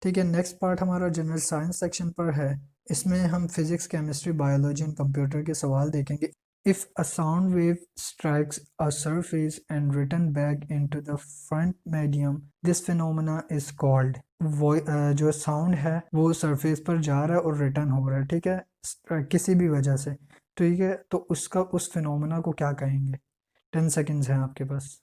ठीक है, next part हमारा जनरल साइंस सेक्शन पर है। इसमें हम physics, chemistry, biology and computer के सवाल देखेंगे। If a sound wave strikes a surface and return back into the front medium, this phenomena is called. वो जो साउंड है वो सरफेस पर जा रहा है और रिटर्न हो रहा है, ठीक है, किसी भी वजह से। ठीक है, तो उसका उस फिनोमेना को क्या कहेंगे? 10 सेकेंड्स हैं आपके पास।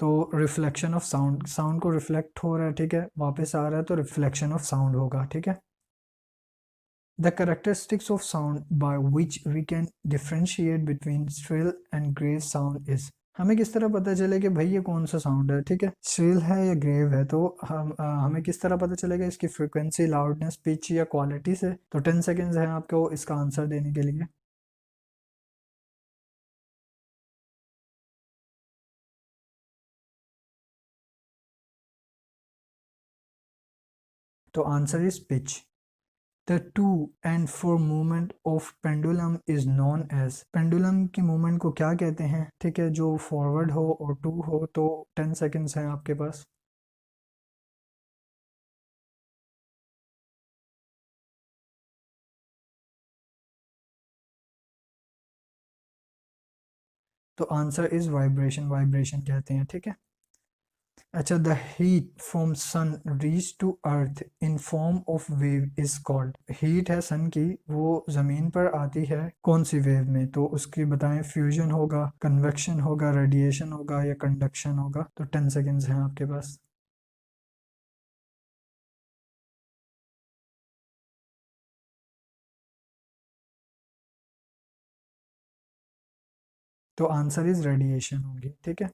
तो रिफ्लेक्शन ऑफ साउंड, साउंड को रिफ्लेक्ट हो रहा है, ठीक है, वापस आ रहा है, तो रिफ्लेक्शन ऑफ साउंड होगा, ठीक है। The characteristics of sound by which we can differentiate between shrill and grave sound is. हमें किस तरह पता चले कि भाई ये कौन सा साउंड है, ठीक है, श्रिल है या ग्रेव है? तो हमें किस तरह पता चलेगा? इसकी फ्रिक्वेंसी, लाउडनेस, पिच या क्वालिटी से। तो 10 सेकेंड्स हैं आपको इसका आंसर देने के लिए। तो answer is pitch. The to and fro movement of pendulum is known as। Pendulum की मूवमेंट को क्या कहते हैं? ठीक है, जो फॉरवर्ड हो और टू हो। तो 10 सेकेंड्स हैं आपके पास। तो आंसर इज वाइब्रेशन, वाइब्रेशन कहते हैं, ठीक है। अच्छा, the heat from sun reach to earth in form of wave is called. Heat है सन की, वो जमीन पर आती है कौन सी वेव में? तो उसकी बताएं। फ्यूजन होगा, कन्वेक्शन होगा, रेडिएशन होगा या कंडक्शन होगा? तो 10 सेकेंड्स हैं आपके पास। तो आंसर इज रेडिएशन होगी, ठीक है।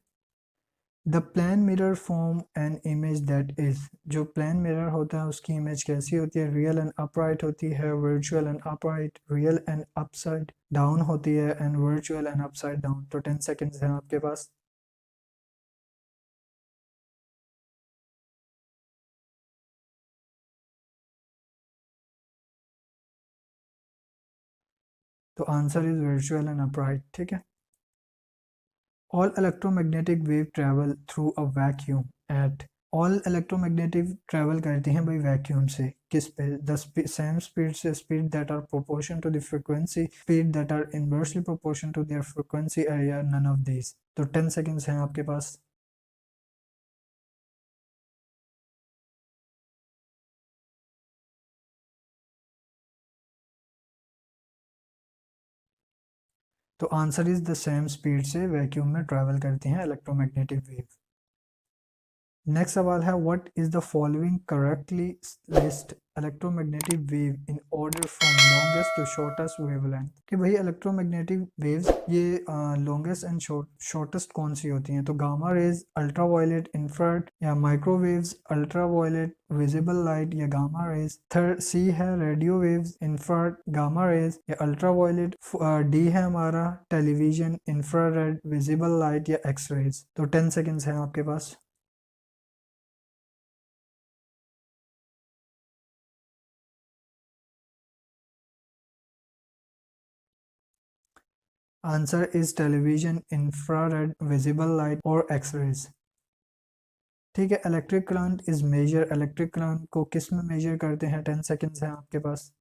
The plane mirror form an image that is. जो प्लान मिरर होता है उसकी इमेज कैसी होती है? रियल एंड अपराइट होती है, virtual and upright, real and upside down होती है, and virtual and upside down. तो 10 सेकेंड्स हैं आपके पास। तो answer is virtual and upright, ठीक है। All electromagnetic wave travel through a vacuum at. All electromagnetic travel करती हैं भाई वैक्यूम से, किस पे? द सेम स्पीड से, speed that are proportion to the frequency, speed that are inversely proportion to their frequency area, none of these. तो 10 seconds हैं आपके पास। तो answer is the same speed से वैक्यूम में ट्रैवल करती हैं इलेक्ट्रोमैग्नेटिक वेव। नेक्स्ट सवाल है, what is the following correctly list electromagnetic wave in order from longest to shortest wavelength. कि भाई इलेक्ट्रोमैग्नेटिक वेव्स ये लॉन्गेस्ट एंड शॉर्टेस्ट कौन सी होती हैं? तो गामा रेज, अल्ट्रावायलेट, इंफ्रारेड या माइक्रोवेव्स, अल्ट्रावायलेट, विजिबल लाइट या गामा रेज। थर्ड सी है radio waves, infrared, gamma rays या अल्ट्रावायलेट। डी है हमारा टेलीविजन, इंफ्रारेड, विजिबल लाइट या एक्स रेज। तो 10 सेकेंड्स हैं आपके पास। Answer is television, infrared, visible light और एक्सरेज। ठीक है, electric current is measure. Electric current को किस में मेजर करते हैं? 10 सेकेंड्स हैं आपके पास।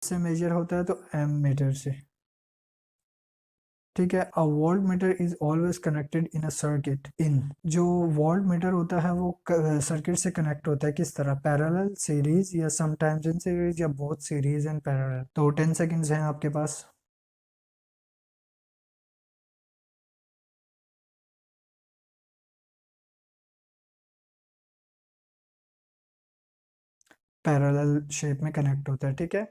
से मेजर होता है तो एम मीटर से। ठीक है, a volt metre is always connected in a circuit in. जो वोल्ट मीटर होता है वो सर्किट से कनेक्ट होता है किस तरह? पैरेलल, सीरीज या समटाइम्स इन सीरीज या बोथ सीरीज एंड पैरेलल। तो 10 सेकेंड्स हैं आपके पास। पैरेलल शेप में कनेक्ट होता है, ठीक है।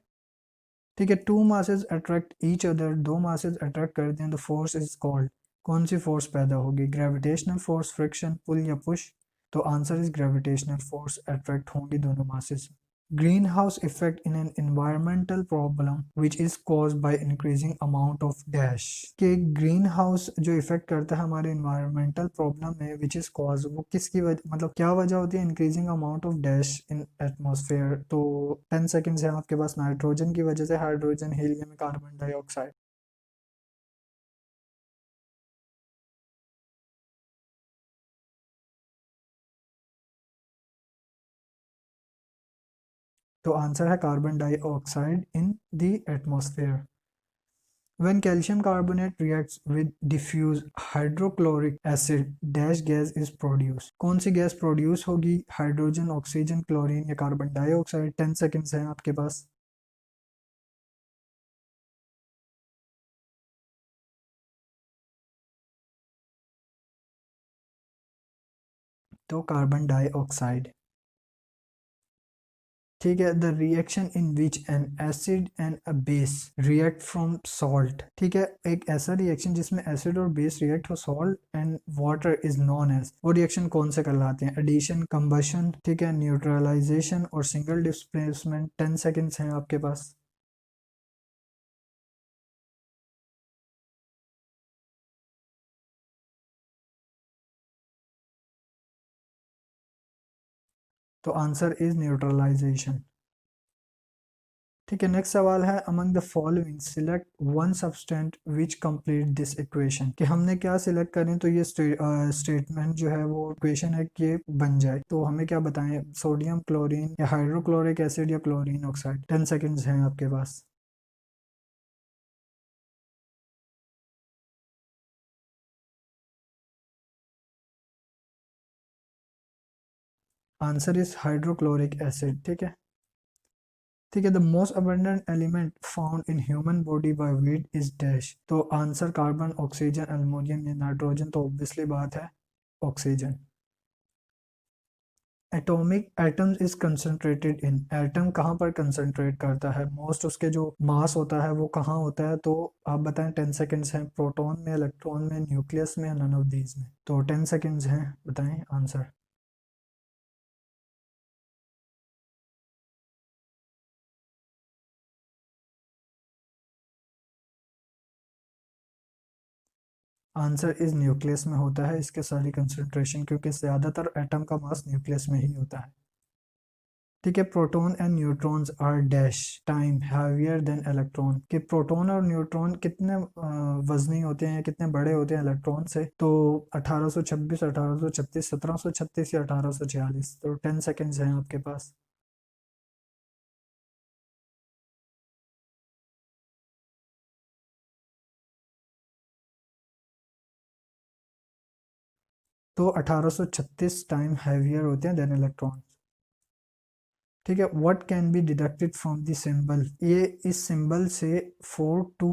ठीक है, two masses attract each other. दो मासेस अट्रैक्ट करते हैं तो फोर्स इज कॉल्ड। कौन सी फोर्स पैदा होगी? ग्रेविटेशनल फोर्स, फ्रिक्शन, पुल या पुश? तो answer is gravitational force. Attract होंगी दोनों masses. Greenhouse effect in an environmental problem which is caused by increasing amount of dash कि ग्रीन हाउस जो इफेक्ट करता है हमारे environmental problem में which is caused वो किसकी वजह मतलब क्या वजह होती है increasing amount of dash in atmosphere तो 10 seconds है आपके पास नाइट्रोजन की वजह से हाइड्रोजन हीलियम कार्बन डाइऑक्साइड तो आंसर है carbon dioxide in the atmosphere When calcium carbonate reacts with diffuse hydrochloric acid, dash gas is produced. कौन सी गैस प्रोड्यूस होगी? हाइड्रोजन, ऑक्सीजन, क्लोरीन या कार्बन डाइऑक्साइड? 10 सेकेंड्स हैं आपके पास. तो कार्बन डाइऑक्साइड. ठीक है. The reaction in which an acid and a base react from salt. ठीक है. एक ऐसा रिएक्शन जिसमें एसिड और बेस रिएक्ट हो salt and water is known as. वो रिएक्शन कौन से कहलाते हैं? एडिशन, कंबशन, ठीक है, न्यूट्रलाइजेशन और सिंगल डिस्प्लेसमेंट. 10 सेकेंड्स हैं आपके पास. तो आंसर इज न्यूट्रलाइजेशन. ठीक है. नेक्स्ट सवाल है among the following select one substance which complete this equation कि हमने क्या सिलेक्ट करें तो ये स्टेटमेंट जो है वो इक्वेशन है कि बन जाए. तो हमें क्या बताएं? सोडियम क्लोरीन या हाइड्रोक्लोरिक एसिड या क्लोरीन ऑक्साइड. 10 सेकेंड्स हैं आपके पास. Answer is hydrochloric acid. ठीक है. ठीक है. The most abundant element found in human body by weight is dash. तो आंसर कार्बन, ऑक्सीजन, एल्युमिनियम या नाइट्रोजन. तो ऑब्वियसली बात है oxygen. Atomic atoms is concentrated in. Atom कहाँ पर कंसंट्रेट करता है? मोस्ट उसके जो मास होता है वो कहाँ होता है? तो आप बताएं. 10 सेकेंड्स हैं. प्रोटॉन में, इलेक्ट्रॉन में, न्यूक्लियस में, नन ऑफ दीज में. तो 10 सेकेंड्स हैं. बताएं आंसर. आंसर इज न्यूक्लियस में होता है इसके सारी कंसंट्रेशन क्योंकि ज़्यादातर एटम का मास न्यूक्लियस में ही होता है. ठीक है. Proton and neutrons are dash time heavier than electron. कि प्रोटॉन और न्यूट्रॉन कितने वजनी होते हैं, कितने बड़े होते हैं इलेक्ट्रॉन से? तो 1826, 1836, 1736 या 1846. तो 10 सेकेंड्स हैं आपके पास. तो 1836 टाइम हैवियर होते हैं देन इलेक्ट्रॉन. ठीक है. What can be deducted from the symbol. ये इस सिंबल से 4 2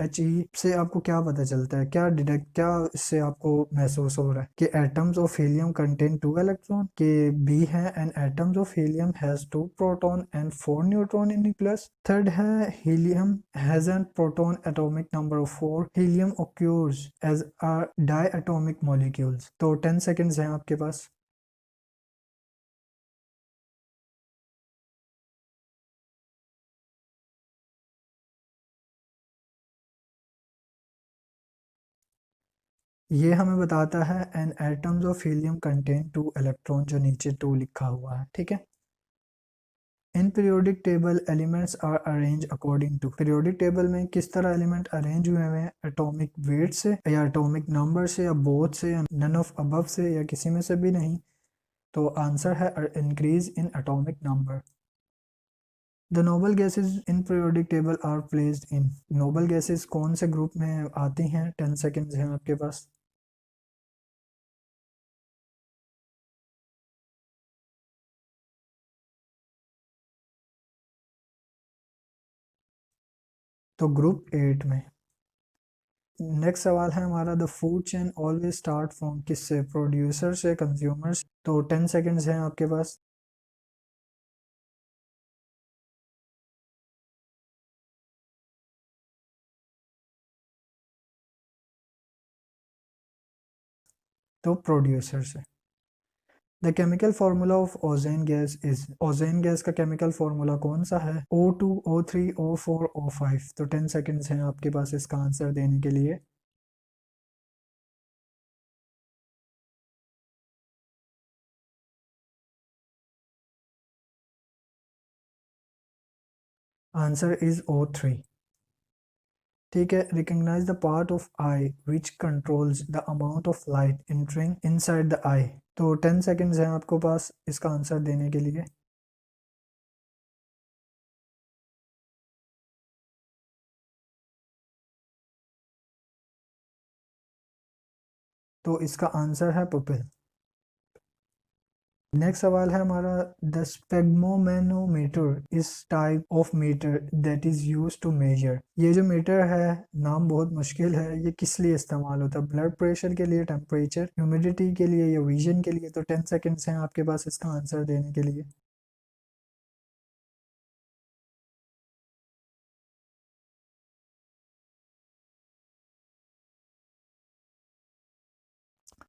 एच ई से आपको क्या पता चलता है? क्या डिडक्ट, क्या इससे आपको महसूस हो रहा है? कि atoms of helium contain 2 electron. के बी है and atoms of helium has 2 proton and 4 neutron in nucleus. Third है helium has an proton atomic number of 4. Helium occurs as a diatomic molecules. तो 10 सेकेंड्स हैं आपके पास. ये हमें बताता है an atoms of helium contain 2 electron, जो नीचे 2 लिखा हुआ है. ठीक है. In periodic table elements are arrange according to. Periodic table में किस तरह एलिमेंट अरेंज हुए हैं? एटॉमिक वेट से या एटॉमिक नंबर से या बोथ से या नन ऑफ अबव से या किसी में से भी नहीं. तो आंसर है increase in atomic number. The noble gases in periodic table are placed in. Noble gases कौन से ग्रुप में आती हैं? 10 सेकेंड्स हैं आपके पास. तो ग्रुप 8 में. नेक्स्ट सवाल है हमारा the food chain always start from. किससे? प्रोड्यूसर से, कंज्यूमर. तो 10 सेकेंड्स हैं आपके पास. तो प्रोड्यूसर से. The chemical formula of ozone gas is, ozone gas का केमिकल फार्मूला कौन सा है? O2, O3, O4, O5। तो 10 सेकेंड्स हैं आपके पास इसका आंसर देने के लिए। Answer is O3। ठीक है, recognise the part of eye which controls the amount of light entering inside the eye. तो 10 सेकेंड्स हैं आपको पास इसका आंसर देने के लिए। तो इसका आंसर है पुपिल। नेक्स्ट सवाल है हमारा, the sphygmomanometer is type of meter that is use to measure. ये जो मीटर है, नाम बहुत मुश्किल है, ये किस लिए इस्तेमाल होता है? ब्लड प्रेशर के लिए, टेम्परेचर, ह्यूमिडिटी के लिए या विजन के लिए? तो 10 सेकेंड्स हैं आपके पास इसका आंसर देने के लिए।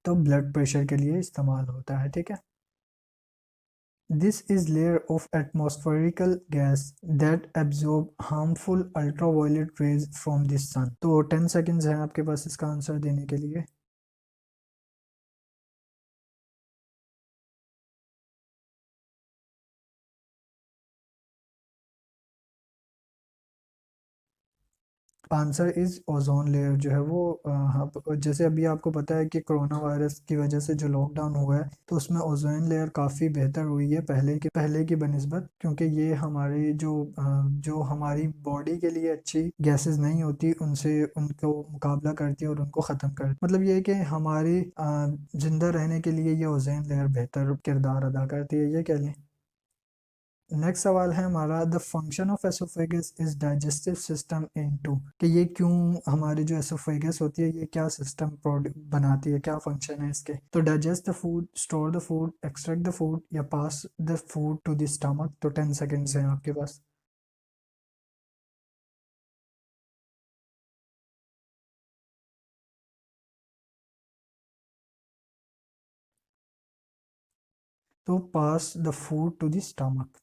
तो ब्लड प्रेशर के लिए इस्तेमाल होता है, ठीक है। This is layer of atmospherical gas that absorb harmful ultraviolet rays from the sun। तो 10 सेकेंड्स हैं आपके पास इसका आंसर देने के लिए। आंसर इज ओजोन लेयर जो है वो जैसे अभी आपको पता है कि कोरोना वायरस की वजह से जो लॉकडाउन हुआ है, तो उसमें ओजोन लेयर काफ़ी बेहतर हुई है पहले की बनिस्बत, क्योंकि ये हमारी जो हमारी बॉडी के लिए अच्छी गैसेस नहीं होती, उनसे उनको मुकाबला करती है और उनको ख़त्म करती है। मतलब ये है कि हमारी जिंदा रहने के लिए ये ओजोन लेयर बेहतर किरदार अदा करती है, ये कह लें। नेक्स्ट सवाल है हमारा, the function of oesophagus is digestive system in to. कि ये क्यों, हमारी जो एसोफेगस होती है ये क्या सिस्टम बनाती है, क्या फंक्शन है इसके? तो digest the food, store the food, extract the food या pass the food to the stomach. तो 10 सेकेंड्स हैं आपके पास। तो pass the food to the stomach.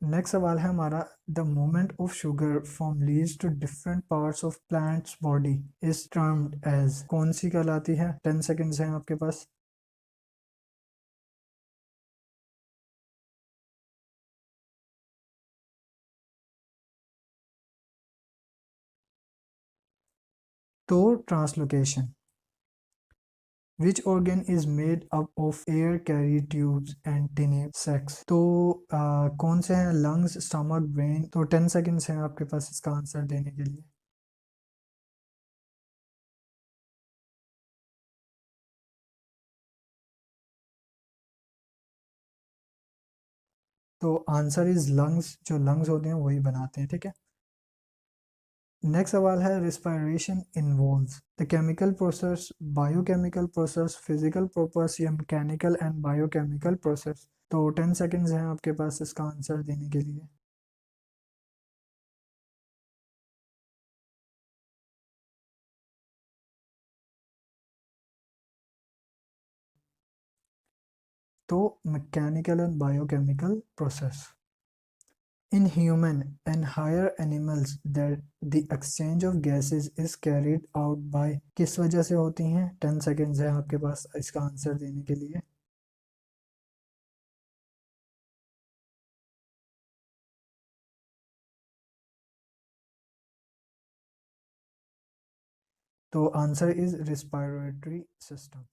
Next सवाल है हमारा, the movement of sugar from leaves to different parts of plants body is termed as. कौन सी कहलाती है? 10 सेकेंड्स हैं आपके पास। तो translocation. Which organ is made up of air carry tubes and tiny sacs? तो कौन से हैं? Lungs, stomach, brain. तो 10 सेकेंड्स हैं आपके पास इसका आंसर देने के लिए। तो आंसर इज लंग्स, जो लंग्स होते हैं वही बनाते हैं, ठीक है। नेक्स्ट सवाल है, respiration involves the chemical process, biochemical process, physical process या मैकेनिकल एंड बायोकेमिकल प्रोसेस। तो 10 सेकेंड्स हैं आपके पास इसका आंसर देने के लिए। तो mechanical and biochemical process. In human and higher animals that the exchange of gases is carried out by, किस वजह से होती हैं? 10 सेकेंड्स है आपके पास इसका आंसर देने के लिए। तो आंसर इज रिस्पायरेटरी सिस्टम।